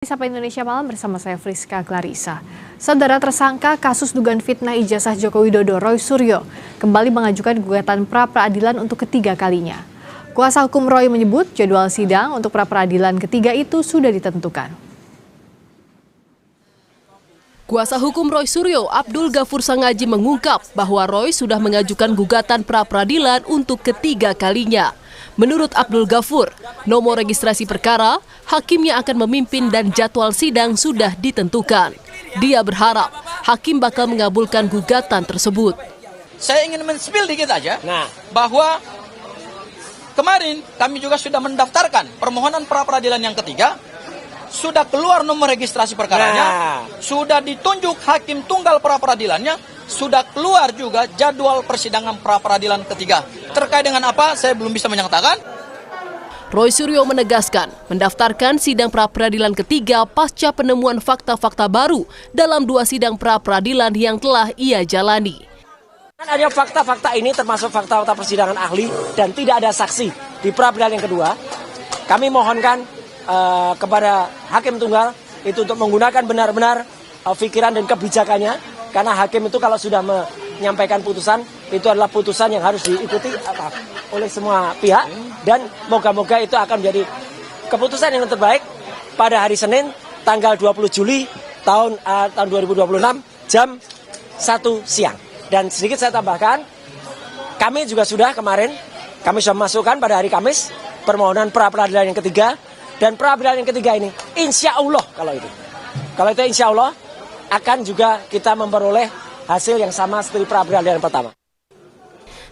Sapa Indonesia Malam bersama saya Friska Clarissa. Saudara tersangka kasus dugaan fitnah ijazah Joko Widodo Roy Suryo kembali mengajukan gugatan pra-peradilan untuk ketiga kalinya. Kuasa hukum Roy menyebut jadwal sidang untuk pra-peradilan ketiga itu sudah ditentukan. Kuasa hukum Roy Suryo, Abdul Ghafur Sangaji mengungkap bahwa Roy sudah mengajukan gugatan pra-peradilan untuk ketiga kalinya. Menurut Abdul Ghafur, nomor registrasi perkara, hakim yang akan memimpin dan jadwal sidang sudah ditentukan. Dia berharap hakim bakal mengabulkan gugatan tersebut. Saya ingin men-spill dikit aja, bahwa kemarin kami juga sudah mendaftarkan permohonan pra-peradilan yang ketiga, sudah keluar nomor registrasi perkaranya, sudah ditunjuk hakim tunggal pra-peradilannya, sudah keluar juga jadwal persidangan pra-peradilan ketiga. Terkait dengan apa, saya belum bisa menyatakan. Roy Suryo menegaskan, mendaftarkan sidang pra-peradilan ketiga pasca penemuan fakta-fakta baru dalam 2 sidang pra-peradilan yang telah ia jalani. Ada fakta-fakta ini termasuk fakta-fakta persidangan ahli dan tidak ada saksi di pra-peradilan yang kedua. Kami mohonkan kepada hakim tunggal itu untuk menggunakan benar-benar pikiran dan kebijakannya, karena hakim itu kalau sudah menyampaikan putusan itu adalah putusan yang harus diikuti oleh semua pihak, dan moga-moga itu akan menjadi keputusan yang terbaik pada hari Senin tanggal 20 Juli tahun 2026 jam 1 siang. Dan sedikit saya tambahkan, kami juga sudah kemarin kami sudah masukkan pada hari Kamis permohonan pra-peradilan yang ketiga. Dan pra-peradilan yang ketiga ini, insya Allah kalau itu insya Allah akan juga kita memperoleh hasil yang sama seperti pra-peradilan yang pertama.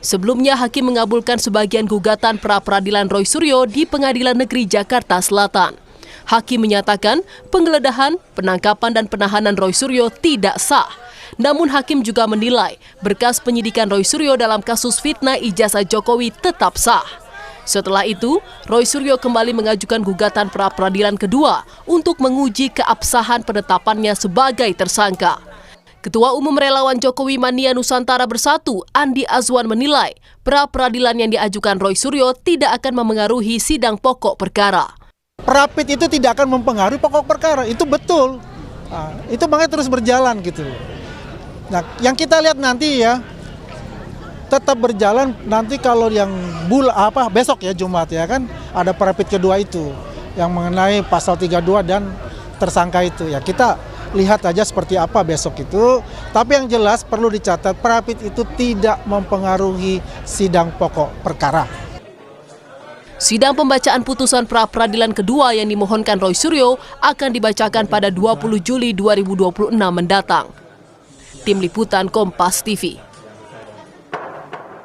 Sebelumnya, hakim mengabulkan sebagian gugatan pra-peradilan Roy Suryo di Pengadilan Negeri Jakarta Selatan. Hakim menyatakan penggeledahan, penangkapan dan penahanan Roy Suryo tidak sah. Namun hakim juga menilai berkas penyidikan Roy Suryo dalam kasus fitnah ijazah Jokowi tetap sah. Setelah itu, Roy Suryo kembali mengajukan gugatan pra-peradilan kedua untuk menguji keabsahan penetapannya sebagai tersangka. Ketua Umum Relawan Jokowi Mania Nusantara Bersatu, Andi Azwan menilai pra-peradilan yang diajukan Roy Suryo tidak akan memengaruhi sidang pokok perkara. Rapid itu tidak akan mempengaruhi pokok perkara, itu betul. Itu makanya terus berjalan gitu. Nah, yang kita lihat nanti ya, tetap berjalan nanti kalau yang besok ya Jumat ya kan ada rapid kedua itu yang mengenai pasal 32 dan tersangka itu ya, kita lihat aja seperti apa besok itu. Tapi yang jelas perlu dicatat, rapid itu tidak mempengaruhi sidang pokok perkara. Sidang pembacaan putusan pra-peradilan kedua yang dimohonkan Roy Suryo akan dibacakan pada 20 Juli 2026 mendatang. Tim Liputan Kompas TV.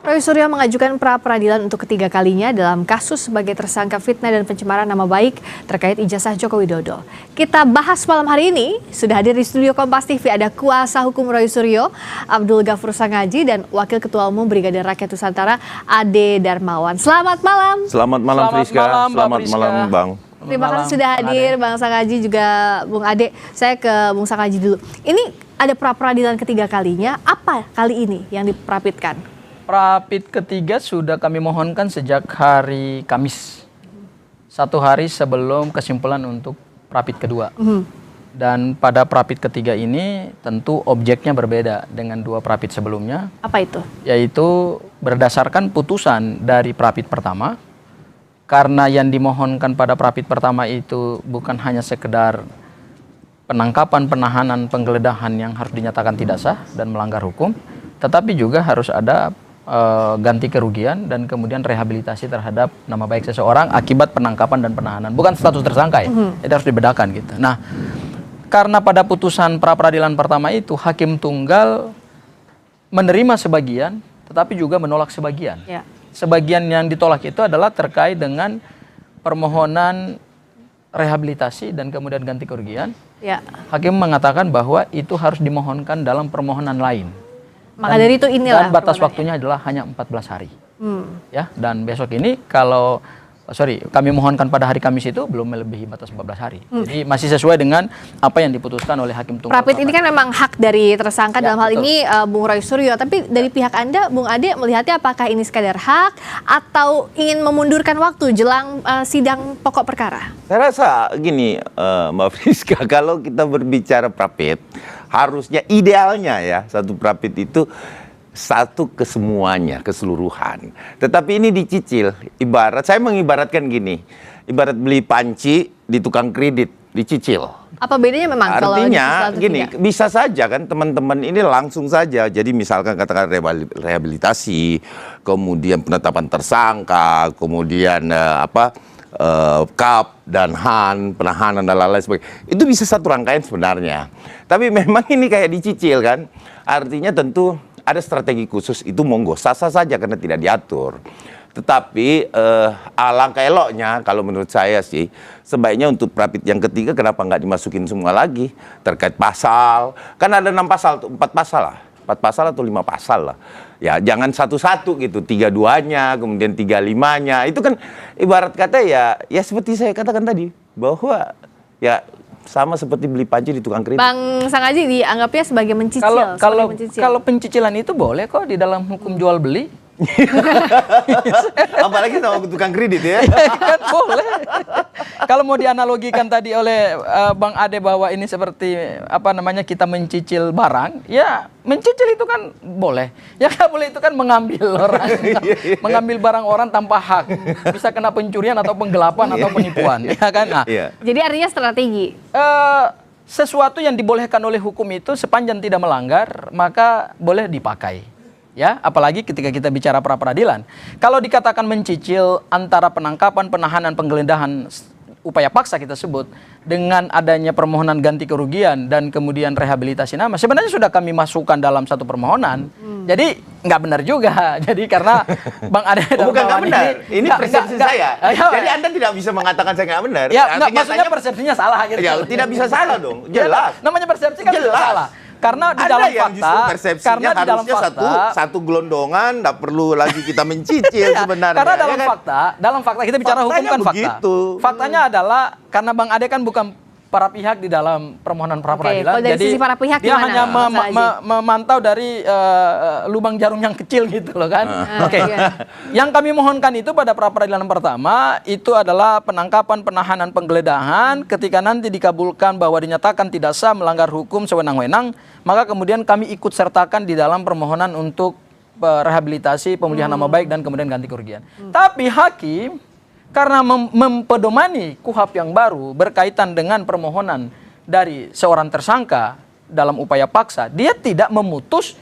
Roy Suryo mengajukan pra-peradilan untuk ketiga kalinya dalam kasus sebagai tersangka fitnah dan pencemaran nama baik terkait ijazah Joko Widodo. Kita bahas malam hari ini, sudah hadir di studio Kompas TV ada kuasa hukum Roy Suryo, Abdul Ghafur Sangaji, dan Wakil Ketua Umum Brigade Rakyat Nusantara, Ade Darmawan. Selamat malam. Selamat malam Friska, selamat malam Bang. Terima kasih sudah hadir Bang Sangaji, juga Bung Ade. Saya ke Bung Sangaji dulu. Ini ada pra-peradilan ketiga kalinya, apa kali ini yang diprapitkan? Rapid ketiga sudah kami mohonkan sejak hari Kamis, 1 hari sebelum kesimpulan untuk rapid kedua. Dan pada rapid ketiga ini tentu objeknya berbeda dengan 2 rapid sebelumnya. Apa itu? Yaitu berdasarkan putusan dari rapid pertama, karena yang dimohonkan pada rapid pertama itu bukan hanya sekedar penangkapan, penahanan, penggeledahan yang harus dinyatakan tidak sah dan melanggar hukum, tetapi juga harus ada ganti kerugian dan kemudian rehabilitasi terhadap nama baik seseorang akibat penangkapan dan penahanan, bukan status tersangka ya. Itu harus dibedakan gitu. Nah, karena pada putusan pra-peradilan pertama itu hakim tunggal menerima sebagian tetapi juga menolak sebagian. Sebagian yang ditolak itu adalah terkait dengan permohonan rehabilitasi dan kemudian ganti kerugian. Hakim mengatakan bahwa itu harus dimohonkan dalam permohonan lain. Maka dari itu inilah dan batas waktunya adalah hanya 14 hari. Ya, dan besok ini kalau kami mohonkan pada hari Kamis itu belum melebihi batas 14 hari. Jadi masih sesuai dengan apa yang diputuskan oleh Hakim Tunggal. Prapit ini kan memang hak dari tersangka dalam hal ini Bung Roy Suryo. Tapi dari pihak Anda, Bung Ade, melihatnya apakah ini sekadar hak atau ingin memundurkan waktu jelang sidang pokok perkara? Saya rasa gini, Mbak Friska, kalau kita berbicara Prapit, harusnya idealnya ya satu Prapit itu satu ke semuanya, keseluruhan. Tetapi ini dicicil. Saya mengibaratkan gini, ibarat beli panci di tukang kredit, dicicil. Apa bedanya memang Artinya kalau gini, bisa saja kan teman-teman ini langsung saja. Jadi misalkan katakan rehabilitasi, kemudian penetapan tersangka, kemudian KAP dan HAN, penahanan dan lain-lain sebagainya. Itu bisa satu rangkaian sebenarnya. Tapi memang ini kayak dicicil kan. Artinya tentu ada strategi khusus, itu monggo sah-sah saja karena tidak diatur. Tetapi alangkah eloknya kalau menurut saya sih sebaiknya untuk Prapit yang ketiga kenapa nggak dimasukin semua lagi terkait pasal. Kan ada 6 pasal, 4 pasal lah. 4 pasal atau 5 pasal lah. Ya jangan satu-satu gitu, 32-nya, kemudian 35-nya. Itu kan ibarat kata ya seperti saya katakan tadi bahwa ya sama seperti beli panci di tukang kredit. Bang Sangaji dianggapnya sebagai mencicil. Kalau pencicilan itu boleh kok di dalam hukum jual beli. Apalagi sama tukang kredit ya. Kan boleh. Kalau mau dianalogikan tadi oleh Bang Ade bahwa ini seperti kita mencicil barang, ya mencicil itu kan boleh. Ya nggak boleh itu kan mengambil orang, mengambil barang orang tanpa hak, bisa kena pencurian atau penggelapan atau penipuan, ya kan? Nah, jadi artinya strategi. Sesuatu yang dibolehkan oleh hukum itu sepanjang tidak melanggar maka boleh dipakai. Ya, apalagi ketika kita bicara pra peradilan. Kalau dikatakan mencicil antara penangkapan, penahanan, penggeledahan, upaya paksa kita sebut dengan adanya permohonan ganti kerugian dan kemudian rehabilitasi nama, sebenarnya sudah kami masukkan dalam satu permohonan. Jadi nggak benar juga. Jadi karena Bang Ade bukan nggak benar. Ini persepsi saya. Jadi Anda tidak bisa mengatakan saya nggak benar. Ya, maksudnya persepsinya salah gitu. Ya, tidak bisa salah dong. Jelas. Namanya persepsi kan jelas salah. Karena di dalam fakta, karena di dalam fakta satu gelondongan, nggak perlu lagi kita mencicil sebenarnya. Karena dalam fakta kita bicara hukum kan fakta. Faktanya adalah karena Bang Ade kan bukan para pihak di dalam permohonan pra peradilan, jadi para pihak dia hanya memantau dari lubang jarum yang kecil gitu loh kan. Oke. Yang kami mohonkan itu pada pra peradilan pertama itu adalah penangkapan, penahanan, penggeledahan. Ketika nanti dikabulkan bahwa dinyatakan tidak sah, melanggar hukum sewenang-wenang, maka kemudian kami ikut sertakan di dalam permohonan untuk rehabilitasi, pemulihan nama baik dan kemudian ganti kerugian. Tapi hakim karena mempedomani KUHP yang baru berkaitan dengan permohonan dari seorang tersangka dalam upaya paksa, dia tidak memutus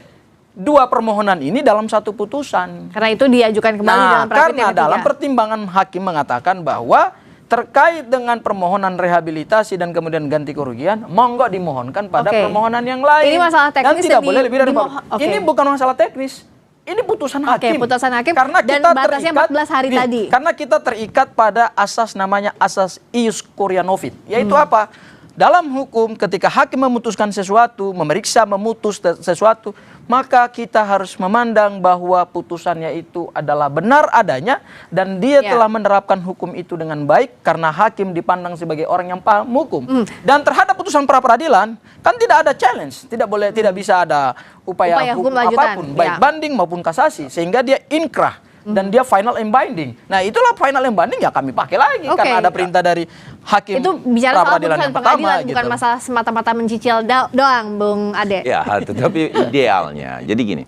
dua permohonan ini dalam satu putusan. Karena itu diajukan kembali dalam Prapit karena dalam pertimbangan hakim mengatakan bahwa terkait dengan permohonan rehabilitasi dan kemudian ganti kerugian, monggo dimohonkan pada permohonan yang lain. Ini masalah teknis dan tidak boleh lebih dari ini bukan masalah teknis. Ini putusan hakim. Putusan hakim karena dan kita batasnya 14 hari tadi. Karena kita terikat pada asas namanya asas ius curianovit. Yaitu apa? Dalam hukum ketika hakim memutuskan sesuatu, memeriksa, memutus sesuatu, maka kita harus memandang bahwa putusannya itu adalah benar adanya dan dia telah menerapkan hukum itu dengan baik karena hakim dipandang sebagai orang yang paham hukum. Dan terhadap putusan pra peradilan kan tidak ada challenge, tidak bisa ada upaya hukum apapun, baik banding maupun kasasi, sehingga dia inkrah dan dia final and binding. Nah, itulah final and binding ya kami pakai lagi karena ada perintah dari hakim. Itu bicara soal peradilan putusan yang pertama, bukan masalah semata-mata mencicil doang, Bung Ade. Ya, tetapi idealnya. Jadi gini,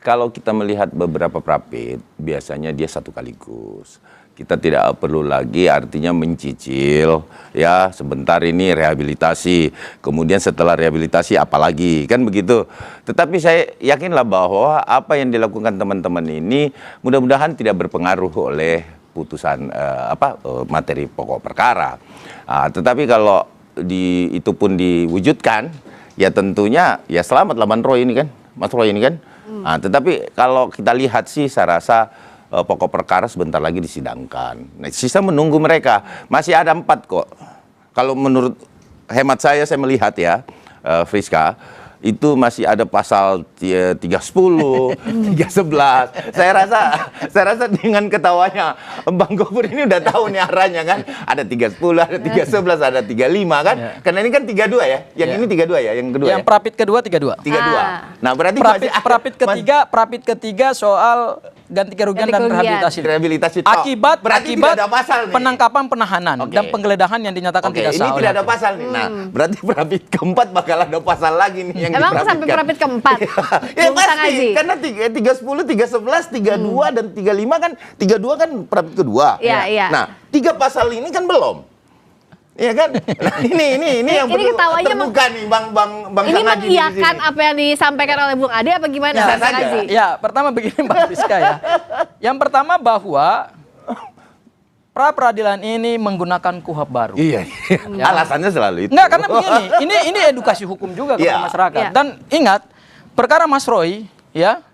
kalau kita melihat beberapa Prapit, biasanya dia satu kaligus. Kita tidak perlu lagi artinya mencicil, ya sebentar ini rehabilitasi, kemudian setelah rehabilitasi apalagi, kan begitu. Tetapi saya yakinlah bahwa apa yang dilakukan teman-teman ini mudah-mudahan tidak berpengaruh oleh putusan materi pokok perkara. Tetapi kalau itu pun diwujudkan, ya tentunya ya selamat lah Mas Roy ini kan. Tetapi kalau kita lihat sih saya rasa pokok perkara sebentar lagi disidangkan. Nah, sisa menunggu mereka. Masih ada 4 kok. Kalau menurut hemat saya melihat ya, Friska, itu masih ada pasal 310, 311. Saya rasa dengan ketawanya Bang Gofur ini udah tahu nih arahnya kan. Ada 310, ada 311, ada 35 kan. Karena ini kan 32 ya. Yang ini 32 ya, yang kedua. Yang prapit kedua 32. 32. Nah, berarti prapit ketiga soal ganti kerugian dan rehabilitasi. Akibat tidak ada pasal nih. Penangkapan, penahanan dan penggeledahan yang dinyatakan tidak sah. Ini tidak ada pasal nih. Nah, berarti prapit keempat bakal ada pasal lagi nih yang emang sampai prapit keempat? Ya pasti, karena 310, 311, 32 dan 35 kan, 32 kan prapit kedua. Iya. Nah, 3 pasal ini kan belum. Iya kan? Nah, ini yang perlu terbuka nih Bang ini Sangaji mengiyakan apa yang disampaikan oleh Bung Ade apa gimana? Bisa saja. Ya, pertama begini Mbak Rizka ya. Yang pertama bahwa pra peradilan ini menggunakan KUHP baru. Iya. Alasannya selalu itu. Enggak, karena begini, ini edukasi hukum juga kepada masyarakat. Dan ingat, perkara Mas Roy ya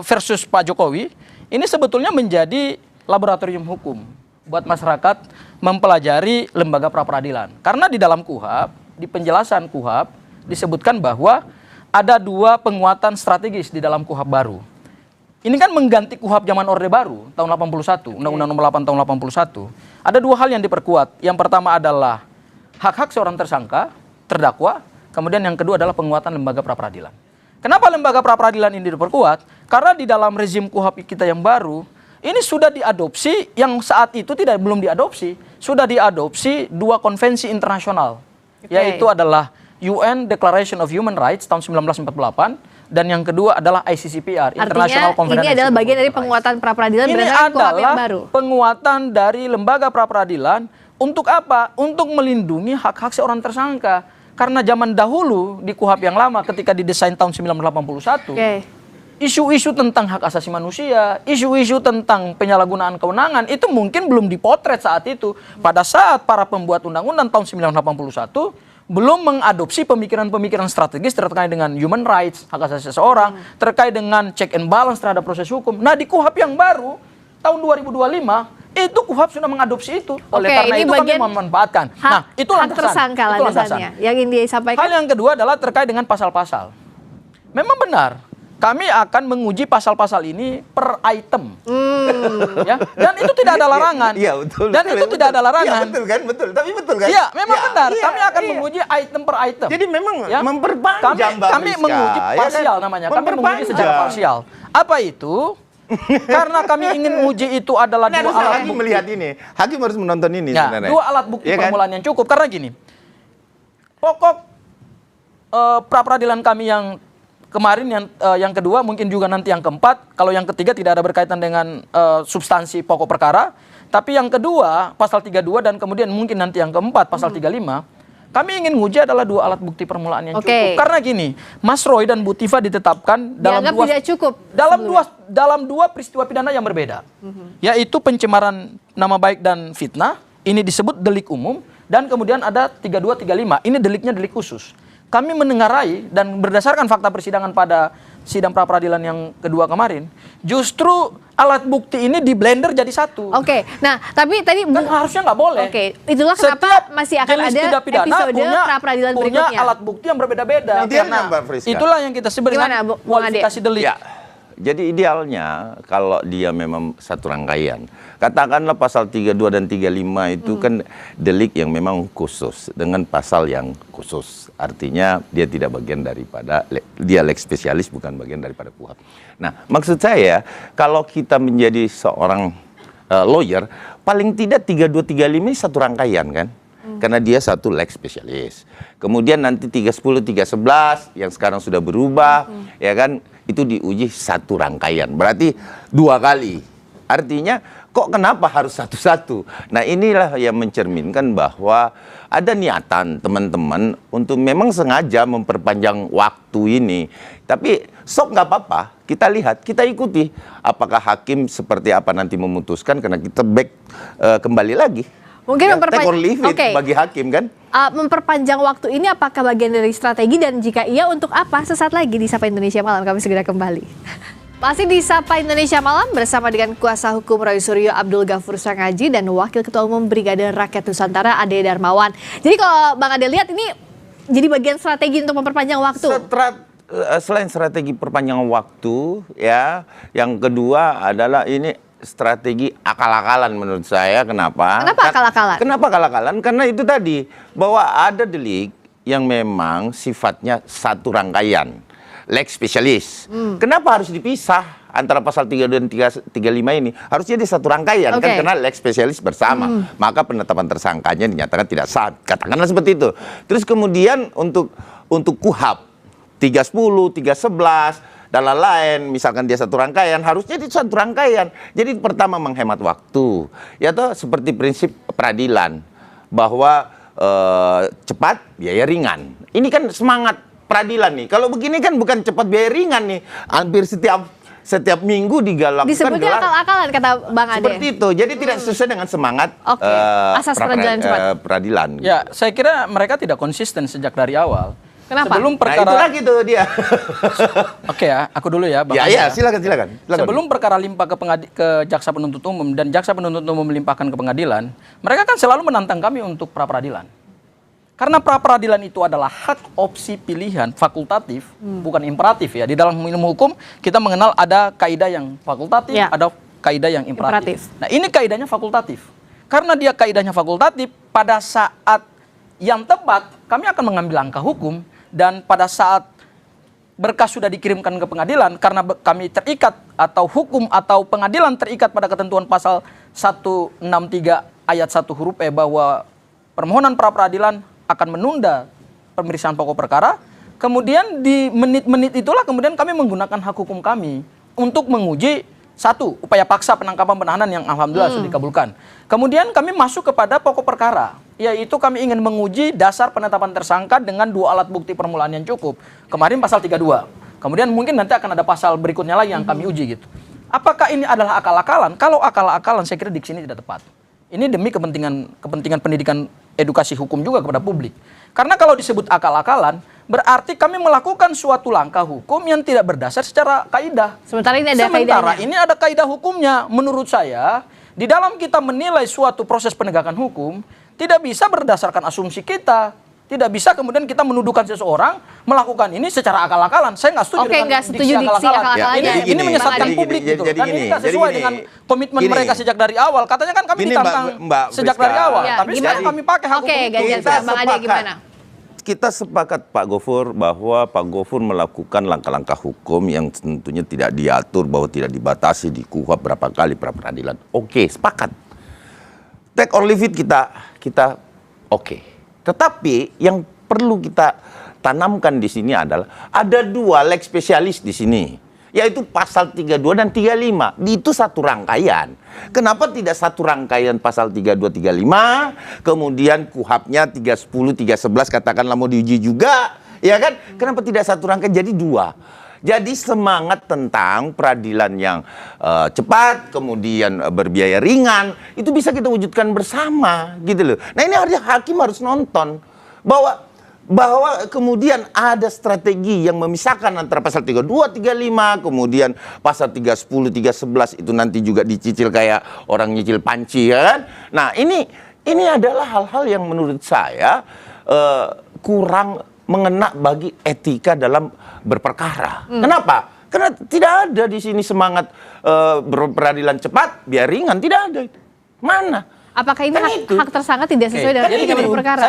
versus Pak Jokowi ini sebetulnya menjadi laboratorium hukum buat masyarakat mempelajari lembaga pra peradilan. Karena di dalam KUHP, di penjelasan KUHP disebutkan bahwa ada 2 penguatan strategis di dalam KUHP baru. Ini kan mengganti KUHP zaman Orde Baru tahun 81, Undang-Undang Nomor 8 tahun 81. Ada 2 hal yang diperkuat. Yang pertama adalah hak-hak seorang tersangka, terdakwa, kemudian yang kedua adalah penguatan lembaga pra peradilan. Kenapa lembaga pra peradilan ini diperkuat? Karena di dalam rezim KUHP kita yang baru, ini sudah diadopsi yang saat itu belum diadopsi, sudah diadopsi 2 konvensi internasional, yaitu adalah UN Declaration of Human Rights tahun 1948 dan yang kedua adalah ICCPR, International Conference. Ini adalah bagian dari penguatan pra peradilan berdasarkan KUHP yang baru. Penguatan dari lembaga pra peradilan untuk apa? Untuk melindungi hak-hak seorang tersangka. Karena zaman dahulu di KUHP yang lama ketika didesain tahun 1981, isu-isu tentang hak asasi manusia, isu-isu tentang penyalahgunaan kewenangan itu mungkin belum dipotret saat itu. Pada saat para pembuat undang-undang tahun 1981 belum mengadopsi pemikiran-pemikiran strategis terkait dengan human rights, hak asasi seseorang, terkait dengan check and balance terhadap proses hukum. Nah, di KUHP yang baru tahun 2025 itu KUHP sudah mengadopsi itu. Oleh karena itu kami memanfaatkan. Nah, itu tersangka landasannya. Yang ingin disampaikan. Hal yang kedua adalah terkait dengan pasal-pasal. Memang benar, kami akan menguji pasal-pasal ini per item. Ya, dan itu tidak ada larangan. Iya, betul. Dan itu tidak ada larangan. Iya, betul kan? Betul. Tapi betul kan? Iya, memang benar. Kami akan menguji item per item. Jadi memang memperpanjang kami menguji parsial namanya. Kami menguji secara parsial. Apa itu? Karena kami ingin uji itu adalah 2 alat bukti. Melihat ini, hakim harus menonton ini ya, sebenarnya. 2 alat bukti permulaan yang cukup. Karena gini, pokok pra peradilan kami yang kemarin yang kedua, mungkin juga nanti yang keempat, kalau yang ketiga tidak ada berkaitan dengan substansi pokok perkara, tapi yang kedua pasal 32 dan kemudian mungkin nanti yang keempat pasal 35, kami ingin nguji adalah 2 alat bukti permulaan yang cukup. Karena gini, Mas Roy dan Bu Tifa ditetapkan dalam dua peristiwa pidana yang berbeda, yaitu pencemaran nama baik dan fitnah, ini disebut delik umum, dan kemudian ada 32, 35, ini deliknya delik khusus. Kami menengarai dan berdasarkan fakta persidangan pada sidang pra peradilan yang kedua kemarin, justru alat bukti ini di blender jadi satu. Nah tapi tadi kan harusnya nggak boleh. Itulah kenapa masih akan ada episode pra peradilan berikutnya. Punya alat bukti yang berbeda-beda. Itulah yang kita sebut dengan kualifikasi delik. Ya. Jadi idealnya kalau dia memang satu rangkaian, katakanlah pasal 32 dan 35 itu kan delik yang memang khusus dengan pasal yang khusus. Artinya dia tidak bagian daripada, dia lex spesialis bukan bagian daripada KUHP. Nah, maksud saya kalau kita menjadi seorang lawyer, paling tidak 32, 35 ini satu rangkaian kan? Karena dia satu lex spesialis. Kemudian nanti 310, 311 yang sekarang sudah berubah, ya kan? Itu diuji satu rangkaian. Berarti 2 kali. Artinya kok kenapa harus satu-satu? Nah, inilah yang mencerminkan bahwa ada niatan teman-teman untuk memang sengaja memperpanjang waktu ini. Tapi sok nggak apa-apa, kita lihat, kita ikuti. Apakah hakim seperti apa nanti memutuskan, karena kita kembali lagi. Mungkin bagi hakim kan. Memperpanjang waktu ini apakah bagian dari strategi, dan jika iya untuk apa? Sesaat lagi di Sapa Indonesia Malam kami segera kembali. Masih di Sapa Indonesia Malam bersama dengan kuasa hukum Roy Suryo Abdul Ghafur Sangaji dan Wakil Ketua Umum Brigade Rakyat Nusantara Ade Darmawan. Jadi kalau Bang Ade lihat ini jadi bagian strategi untuk memperpanjang waktu. Selain strategi perpanjangan waktu, ya, yang kedua adalah ini strategi akal-akalan menurut saya. Kenapa? Kenapa akal-akalan? Kenapa akal-akalan? Karena itu tadi bahwa ada delik yang memang sifatnya satu rangkaian, lex spesialis. Kenapa harus dipisah antara pasal 32 dan 35 ini? Harusnya di satu rangkaian kan, karena lex spesialis bersama. Maka penetapan tersangkanya dinyatakan tidak sah. Katakanlah seperti itu. Terus kemudian untuk KUHAP 310, 311 dan lain-lain, misalkan dia satu rangkaian, harusnya di satu rangkaian. Jadi pertama menghemat waktu, ya toh, seperti prinsip peradilan bahwa cepat biaya ringan. Ini kan semangat peradilan nih. Kalau begini kan bukan cepat biaya ringan nih. Hampir setiap minggu digalakkan. Disebutnya akal-akalan kata Bang Ade. Seperti itu. Jadi tidak sesuai dengan semangat asas peradilan cepat. Peradilan. Ya, saya kira mereka tidak konsisten sejak dari awal. Kenapa? Sebelum Nah, perkara itulah gitu dia. Oke ya, aku dulu ya, Bang. Ya, silakan. Sebelum perkara limpah ke jaksa penuntut umum dan jaksa penuntut umum melimpahkan ke pengadilan, mereka kan selalu menantang kami untuk pra peradilan. Karena pra peradilan itu adalah hak opsi pilihan fakultatif, bukan imperatif ya. Di dalam ilmu hukum kita mengenal ada kaidah yang fakultatif, ada kaidah yang imperatif. Nah, ini kaidahnya fakultatif. Karena dia kaidahnya fakultatif, pada saat yang tepat kami akan mengambil langkah hukum. Dan pada saat berkas sudah dikirimkan ke pengadilan, karena kami terikat atau hukum atau pengadilan terikat pada ketentuan pasal 163 ayat 1 huruf E bahwa permohonan pra peradilan akan menunda pemeriksaan pokok perkara, kemudian di menit-menit itulah kemudian kami menggunakan hak hukum kami untuk menguji satu, upaya paksa penangkapan penahanan yang alhamdulillah sudah dikabulkan. Kemudian kami masuk kepada pokok perkara, yaitu kami ingin menguji dasar penetapan tersangka dengan 2 alat bukti permulaan yang cukup. Kemarin pasal 32. Kemudian mungkin nanti akan ada pasal berikutnya lagi yang kami uji gitu. Apakah ini adalah akal-akalan? Kalau akal-akalan saya kira diksi ini tidak tepat. Ini demi kepentingan pendidikan edukasi hukum juga kepada publik. Karena kalau disebut akal-akalan, berarti kami melakukan suatu langkah hukum yang tidak berdasar secara kaidah. Sementara ini ada Sementara ini ada kaidah hukumnya. Menurut saya, di dalam kita menilai suatu proses penegakan hukum, tidak bisa berdasarkan asumsi kita. Tidak bisa kemudian kita menuduhkan seseorang melakukan ini secara akal-akalan. Saya nggak setuju dengan diksi akal-akalan. Ini menyesatkan publik gitu. Dan ini nggak sesuai dengan komitmen mereka sejak dari awal. Katanya kan kami ditantang sejak dari awal. Tapi sekarang kami pakai hak hukum itu. Bang Ade gimana? Kita sepakat Pak Gofur bahwa Pak Gofur melakukan langkah-langkah hukum yang tentunya tidak diatur, bahwa tidak dibatasi di KUHAP berapa kali pra peradilan. Oke, sepakat. Take or leave it kita oke. Tetapi yang perlu kita tanamkan di sini adalah ada 2 lex spesialis di sini, yaitu pasal 32 dan 35. Itu satu rangkaian. Kenapa tidak satu rangkaian pasal 32, 35, kemudian KUHAP-nya 310, 311 katakanlah mau diuji juga, ya kan? Kenapa tidak satu rangkaian jadi 2? Jadi semangat tentang peradilan yang cepat, kemudian berbiaya ringan, itu bisa kita wujudkan bersama, gitu loh. Nah, ini hakim harus nonton bahwa kemudian ada strategi yang memisahkan antara pasal 32, 35, kemudian pasal 310, 311 itu nanti juga dicicil kayak orang nyicil panci, ya kan? Nah, ini adalah hal-hal yang menurut saya kurang mengena bagi etika dalam berperkara. Kenapa? Karena tidak ada di sini semangat berperadilan cepat, biar ringan, tidak ada itu. Mana? Apakah ini hak tersangka tidak sesuai dengan etika berperkara?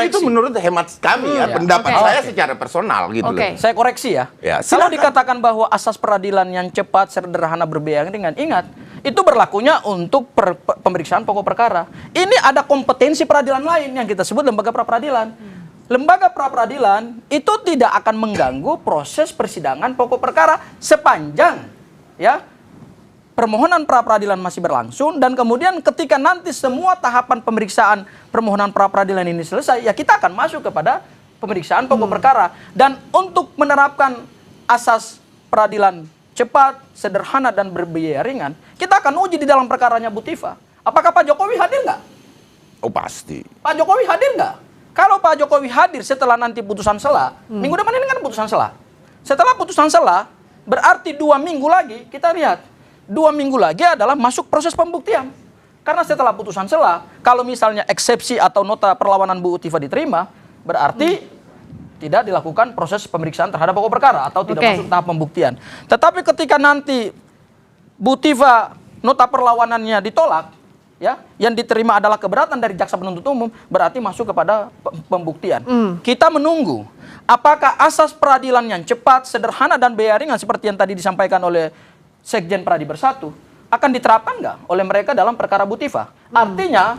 Itu menurut hemat kami ya, pendapat saya secara personal gitu loh. Saya koreksi ya. Kalau dikatakan bahwa asas peradilan yang cepat, sederhana, berbiaya ringan, ingat, itu berlakunya untuk pemeriksaan pokok perkara. Ini ada kompetensi peradilan lain yang kita sebut lembaga pra peradilan. Lembaga pra peradilan itu tidak akan mengganggu proses persidangan pokok perkara sepanjang ya permohonan pra peradilan masih berlangsung, dan kemudian ketika nanti semua tahapan pemeriksaan permohonan pra peradilan ini selesai, ya kita akan masuk kepada pemeriksaan pokok perkara. Dan untuk menerapkan asas peradilan cepat, sederhana, dan berbiaya ringan, kita akan uji di dalam perkaranya Bu Tifa. Apakah Pak Jokowi hadir nggak? Oh pasti. Pak Jokowi hadir nggak? Kalau Pak Jokowi hadir setelah nanti putusan sela, minggu depan ini kan putusan sela. Setelah putusan sela, berarti 2 minggu lagi kita lihat. 2 minggu lagi adalah masuk proses pembuktian. Karena setelah putusan sela, kalau misalnya eksepsi atau nota perlawanan Bu Tifa diterima, berarti tidak dilakukan proses pemeriksaan terhadap pokok perkara atau tidak Oke. masuk tahap pembuktian. Tetapi ketika nanti Bu Tiva nota perlawanannya ditolak, ya, yang diterima adalah keberatan dari jaksa penuntut umum, berarti masuk kepada pembuktian. Kita menunggu apakah asas peradilan yang cepat, sederhana, dan biaya ringan seperti yang tadi disampaikan oleh Sekjen Pradi Bersatu akan diterapkan nggak oleh mereka dalam perkara Bu Tiva. Artinya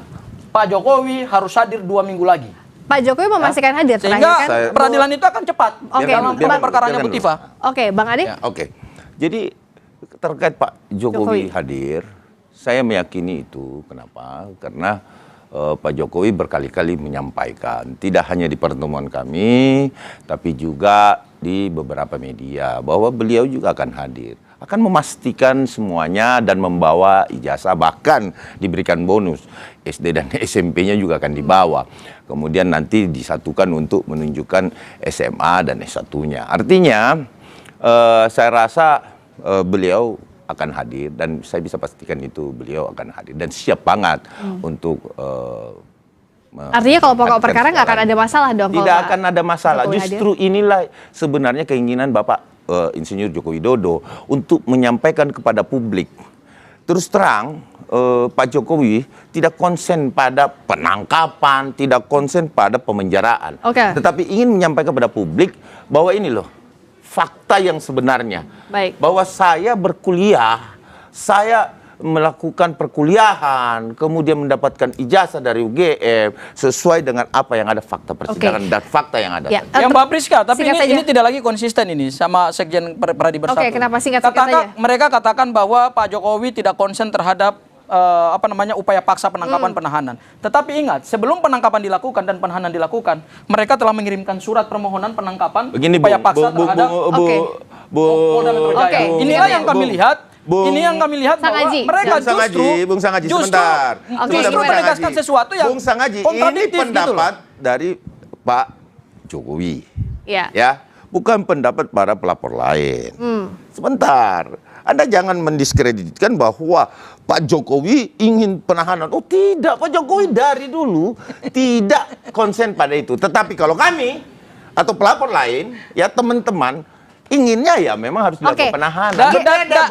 Pak Jokowi harus hadir 2 minggu lagi. Pak Jokowi memastikan hadir Sehingga terakhir kan? peradilan itu akan cepat Oke. dalam Biarkan- perkaranya Bu biarkan Tiva. Oke, Bang Ade. Ya, oke. Jadi terkait Pak Jokowi hadir, saya meyakini itu. Kenapa? Karena Pak Jokowi berkali-kali menyampaikan, tidak hanya di pertemuan kami, tapi juga di beberapa media, bahwa beliau juga akan hadir. Akan memastikan semuanya dan membawa ijazah, bahkan diberikan bonus. SD dan SMP-nya juga akan dibawa. Kemudian nanti disatukan untuk menunjukkan SMA dan S1-nya. Artinya, saya rasa beliau akan hadir dan saya bisa pastikan itu beliau akan hadir dan siap banget untuk Artinya kalau pokok perkara nggak akan ada masalah dong? tidak kalau akan ada masalah. Jokowi Justru inilah sebenarnya keinginan Bapak Insinyur Joko Widodo untuk menyampaikan kepada publik. Terus terang Pak Jokowi tidak konsen pada penangkapan, tidak konsen pada pemenjaraan, Oke. tetapi ingin menyampaikan kepada publik bahwa ini loh fakta yang sebenarnya. Baik. Bahwa saya berkuliah, saya melakukan perkuliahan, kemudian mendapatkan ijazah dari UGM sesuai dengan apa yang ada fakta persidangan dan fakta yang ada. Ya. Yang Mbak Priska, tapi Singkat saja. ini tidak lagi konsisten ini sama Sekjen Pradi Bersatu. Oke, kenapa singkat saja? Mereka katakan bahwa Pak Jokowi tidak konsen terhadap upaya paksa penangkapan penahanan. Tetapi ingat, sebelum penangkapan dilakukan dan penahanan dilakukan, mereka telah mengirimkan surat permohonan penangkapan Begini, upaya paksa terhadap Polda Metro Jaya. Oke. Inilah yang kami lihat. Ini yang kami lihat Sang bahwa Haji. mereka Bung Sang Haji, sebentar. justru menegaskan sesuatu yang Bung Sang Haji, ini kontradiktif gitu loh. pendapat dari Pak Jokowi. Ya. Ya, bukan pendapat para pelapor lain. Sebentar, Anda jangan mendiskreditkan bahwa Pak Jokowi ingin penahanan. Oh tidak, Pak Jokowi dari dulu tidak konsen pada itu. Tetapi kalau kami atau pelapor lain, ya teman-teman, inginnya ya memang harus dilakukan Oke. penahanan.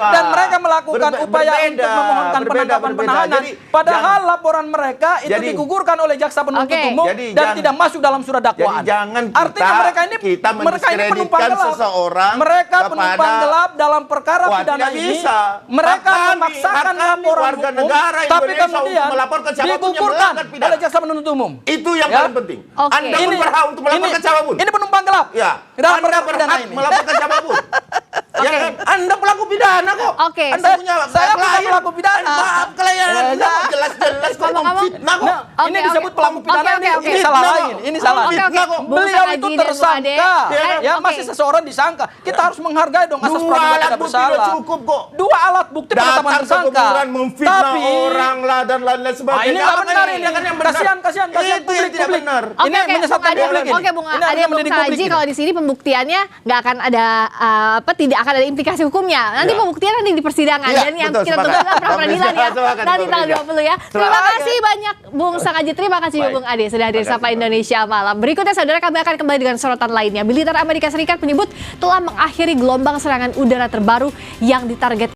Dan mereka melakukan upaya untuk memohonkan penangkapan penahanan. Padahal laporan mereka itu digugurkan oleh jaksa penuntut umum dan tidak masuk dalam surat dakwaan. Jadi jangan Artinya mereka ini penumpang gelap. seseorang Mereka penumpang gelap dalam perkara pidana ini. Mereka memaksakan laporan warga hukum, negara tapi Indonesia kemudian untuk melaporkan siapapun yang digugurkan melanggar pidana. oleh jaksa penuntut umum. Itu yang Ya. paling penting. Oke. Anda pun berhak untuk melaporkan siapapun. Ini penumpang gelap. Ya, Dalam Anda perkara pidana berhak ini. melaporkan siapapun. Ya kan? Anda pelaku pidana kok. Oke. Anda punya Saya bukan klien. pelaku pidana. Maaf, klien Anda kok jelas-jelas kok Ngomong-ngomong. memfitnah kok. Nah, Oke, ini oke. disebut pelaku pidana. Oke, oke. Ini salah Fitnah lain. kok. Ini salah. Oke, oke. Bung Beliau Sang itu Haji dan Bung tersangka. Ade. Ya, Oke. masih seseorang disangka. Kita harus menghargai dong asas Dua praduga alat tidak bukti udah bersalah. cukup kok. 2 alat bukti penetapan Datang ke tersangka. kuburan memfitnah Tapi orang lah dan lain-lain sebagainya. ini nggak benar ini. kan yang benar. Kasihan Itu yang publik. tidak benar. Oke, Ini oke, menyesatkan Bung Ade. publik ini. Oke, Bung Ini Ade, artinya Bung mendidik Sang publik Haji, ini. kalau di sini pembuktiannya nggak akan ada tidak akan ada implikasi hukumnya. Nanti Ya. pembuktian nanti di persidangan Iya, dan yang betul, kita tunggu sepakat. adalah pra peradilan ya. Sepakat, Nanti sepakat. tanggal 20 ya. Terima kasih banyak Bung Sang Haji, terima kasih juga Baik. Bung Ade sudah hadir Terima kasih, Sapa Indonesia Malam. Berikutnya saudara kami akan kembali dengan sorotan lainnya. Militer Amerika Serikat menyebut telah mengakhiri gelombang serangan udara terbaru yang ditargetkan